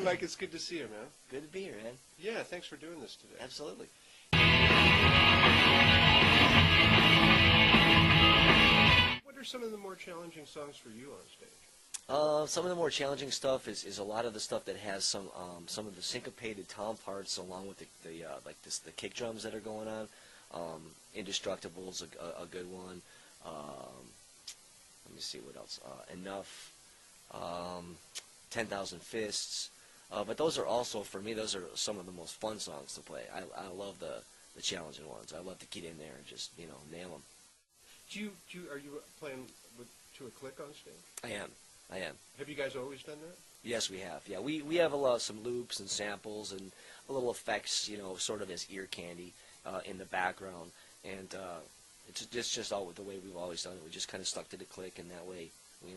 Mike, it's good to see you, man. Good to be here, man. Yeah, thanks for doing this today. Absolutely. What are some of the more challenging songs for you on stage? Some of the more challenging stuff is a lot of the stuff that has some of the syncopated tom parts along with the kick drums that are going on. Indestructible's a good one. Let me see what else. Enough. 10,000 Fists. But those are also, for me, those are some of the most fun songs to play. I love the challenging ones. I love to get in there and just, nail them. Are you playing to a click on stage? I am. Have you guys always done that? Yes, we have. Yeah, we have some loops and samples and a little effects, sort of as ear candy in the background. And it's just all the way we've always done it. We just kind of stuck to the click, and that way, we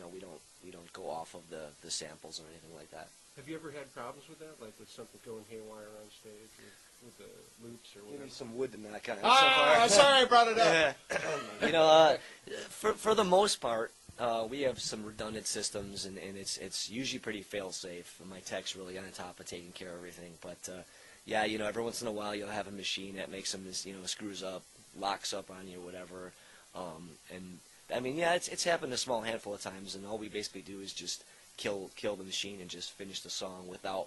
don't go off of the samples or anything like that. Have you ever had problems with that, like with something going haywire on stage with the loops or whatever? Give me some wood to knock on. Sorry I brought it up. For the most part, we have some redundant systems, and it's usually pretty fail-safe. My tech's really on top of taking care of everything. But yeah, every once in a while you'll have a machine that makes some, screws up, locks up on you, or whatever. And I mean, yeah, it's happened a small handful of times, and all we basically do is just kill the machine and just finish the song without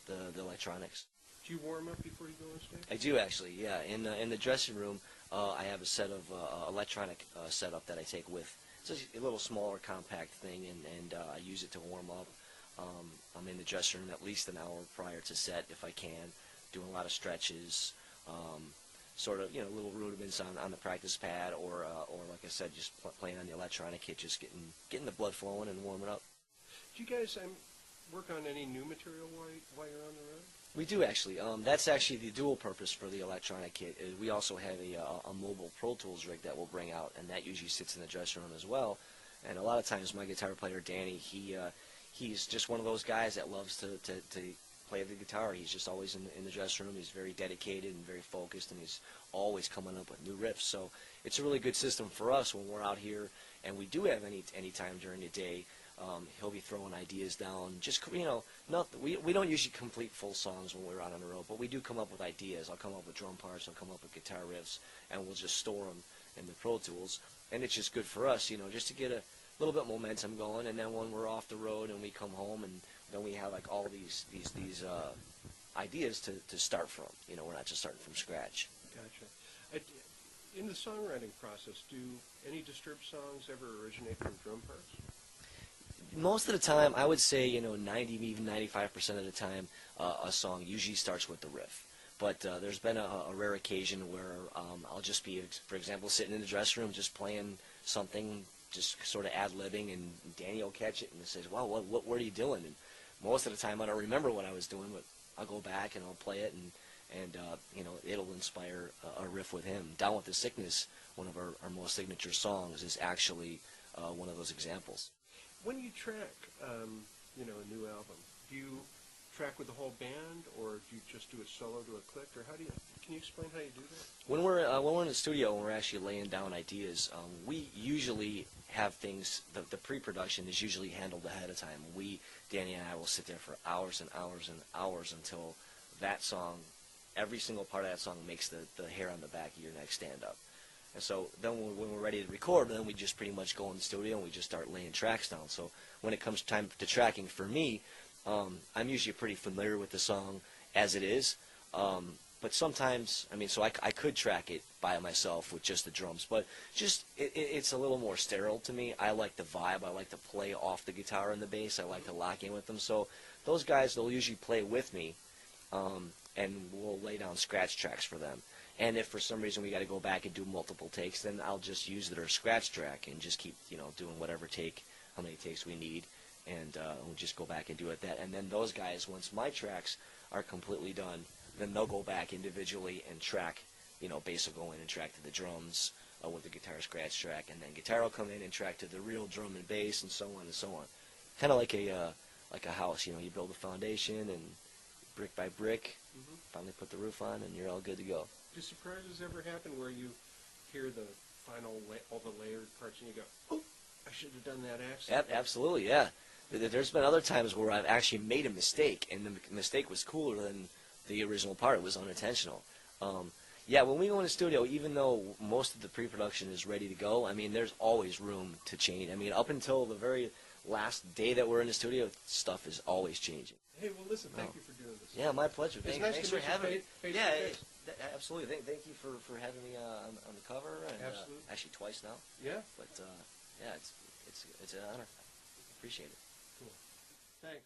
the electronics. Do you warm up before you go on stage? I do, actually, yeah. In the dressing room, I have a set of electronic setup that I take with. It's a little smaller, compact thing, and I use it to warm up. I'm in the dressing room at least an hour prior to set, if I can, doing a lot of stretches, sort of, little rudiments on the practice pad, or like I said, just playing on the electronic kit, just getting the blood flowing and warming up. Do you guys work on any new material while you're on the road? We do, actually. That's actually the dual purpose for the electronic kit. We also have a mobile Pro Tools rig that we'll bring out, and that usually sits in the dressing room as well. And a lot of times my guitar player, Danny, he's just one of those guys that loves to play the guitar. He's just always in the dressing room. He's very dedicated and very focused, and he's always coming up with new riffs. So it's a really good system for us when we're out here, and we do have any time during the day. He'll be throwing ideas down. Just, we don't usually complete full songs when we're out on the road, but we do come up with ideas. I'll come up with drum parts, I'll come up with guitar riffs, and we'll just store them in the Pro Tools. And it's just good for us, just to get a little bit of momentum going. And then when we're off the road and we come home, and then we have like all these ideas to start from. We're not just starting from scratch. Gotcha. In the songwriting process, do any Disturbed songs ever originate from drum parts? Most of the time, I would say, 90, even 95% of the time, a song usually starts with the riff. But there's been a rare occasion where I'll just be, for example, sitting in the dressing room just playing something, just sort of ad-libbing, and Danny will catch it and says, "Wow, what are you doing?" And most of the time, I don't remember what I was doing, but I'll go back and I'll play it, and it'll inspire a riff with him. Down with the Sickness, one of our most signature songs, is actually one of those examples. When you track, a new album, do you track with the whole band, or do you just do it solo to a click, or can you explain how you do that? When we're in the studio and we're actually laying down ideas, we usually have things. The pre-production is usually handled ahead of time. Danny and I will sit there for hours and hours and hours until that song, every single part of that song makes the hair on the back of your neck stand up. And so then when we're ready to record, then we just pretty much go in the studio and we just start laying tracks down. So when it comes time to tracking for me, I'm usually pretty familiar with the song as it is. But sometimes, I could track it by myself with just the drums. But it's a little more sterile to me. I like the vibe. I like to play off the guitar and the bass. I like to lock in with them. So those guys, they'll usually play with me, and we'll lay down scratch tracks for them. And if for some reason we got to go back and do multiple takes, then I'll just use their scratch track and just keep, doing whatever how many takes we need, and we'll just go back and do it that. And then those guys, once my tracks are completely done, then they'll go back individually and track, bass will go in and track to the drums with the guitar scratch track, and then guitar will come in and track to the real drum and bass, and so on and so on. Kind of like a house, you build a foundation, and brick by brick, finally put the roof on, and you're all good to go. Do surprises ever happen where you hear the final, all the layered parts, and you go, "Oh, I should have done that accent"? Absolutely, yeah. There's been other times where I've actually made a mistake, and the mistake was cooler than the original part. It was unintentional. Yeah, when we go in the studio, even though most of the pre-production is ready to go, I mean, there's always room to change. I mean, up until the very last day that we're in the studio, stuff is always changing. Hey, well, listen, thank you for doing this. Yeah, my pleasure. It's nice Thanks to for meet you having me. face Yeah, to face. absolutely. Thank you for having me on the cover. And, Absolutely. actually, twice now. Yeah? But yeah, it's an honor. Appreciate it. Cool. Thanks.